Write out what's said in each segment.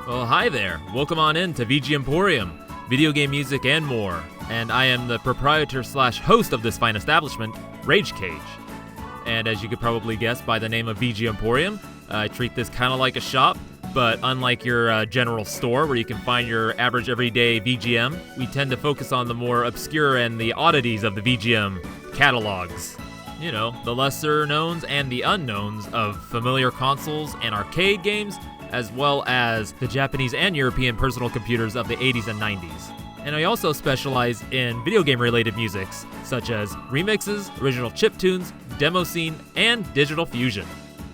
Well, hi there. Welcome on in to VGMporium, video game music and more. And I am the proprietor/host of this fine establishment, Rage Cage. And as you could probably guess by the name of VGMporium, I treat this kind of like a shop, but unlike your general store where you can find your average everyday VGM, we tend to focus on the more obscure and the oddities of the VGM catalogs. You know, the lesser knowns and the unknowns of familiar consoles and arcade games, as well as the Japanese and European personal computers of the 80s and 90s. And I also specialize in video game related musics, such as remixes, original chiptunes, demo scene, and digital fusion.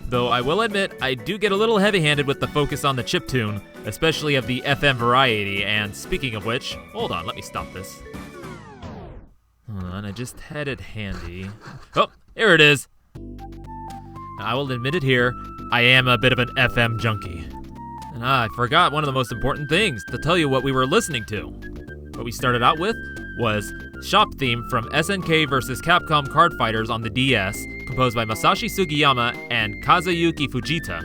Though I will admit, I do get a little heavy-handed with the focus on the chiptune, especially of the FM variety, and speaking of which, hold on, let me stop this. Hold on, I just had it handy. Oh, here it is! I will admit it here, I am a bit of an FM junkie. And I forgot one of the most important things, to tell you what we were listening to. What we started out with was Shop Theme from SNK vs. Capcom Card Fighters on the DS, composed by Masashi Sugiyama and Kazuyuki Fujita.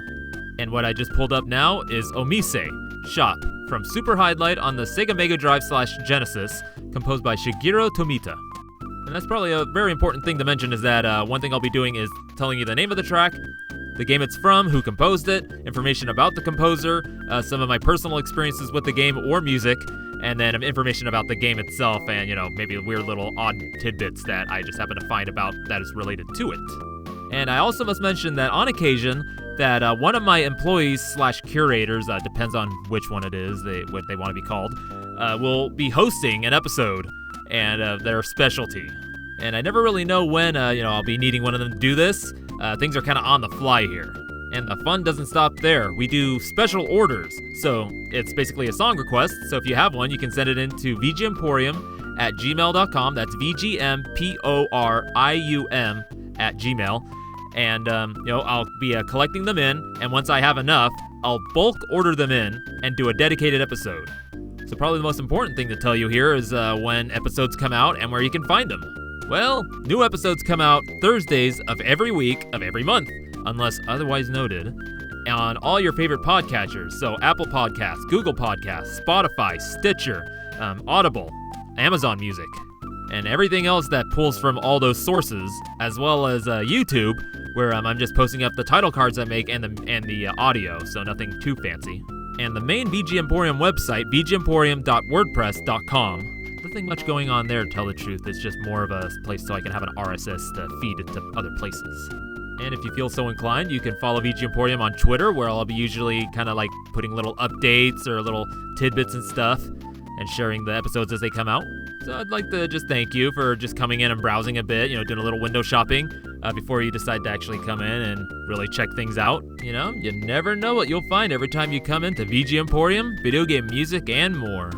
And what I just pulled up now is Omise, Shop, from Super Highlight on the Sega Mega Drive/Genesis, composed by Shigeru Tomita. And that's probably a very important thing to mention, is that one thing I'll be doing is telling you the name of the track, the game it's from, who composed it, information about the composer, some of my personal experiences with the game or music, and then information about the game itself and, maybe weird little odd tidbits that I just happen to find about that is related to it. And I also must mention that on occasion, that one of my employees/curators, depends on which one it is, what they want to be called, will be hosting an episode and their specialty. And I never really know when, I'll be needing one of them to do this. Things are kind of on the fly here. And the fun doesn't stop there. We do special orders. So it's basically a song request. So if you have one, you can send it in to VGMporium@gmail.com. That's VGMporium@gmail. And, I'll be collecting them in. And once I have enough, I'll bulk order them in and do a dedicated episode. So probably the most important thing to tell you here is when episodes come out and where you can find them. Well, new episodes come out Thursdays of every week of every month, unless otherwise noted, on all your favorite podcatchers. So Apple Podcasts, Google Podcasts, Spotify, Stitcher, Audible, Amazon Music, and everything else that pulls from all those sources, as well as YouTube, where I'm just posting up the title cards I make and the audio, so nothing too fancy. And the main VGMporium website, VGMporium.wordpress.com. Nothing much going on there, to tell the truth. It's just more of a place so I can have an RSS to feed it to other places. And if you feel so inclined, you can follow VGMporium on Twitter, where I'll be usually kind of like putting little updates or little tidbits and stuff and sharing the episodes as they come out. So I'd like to just thank you for just coming in and browsing a bit, doing a little window shopping before you decide to actually come in and really check things out. You never know what you'll find every time you come into VGMporium, video game music, and more.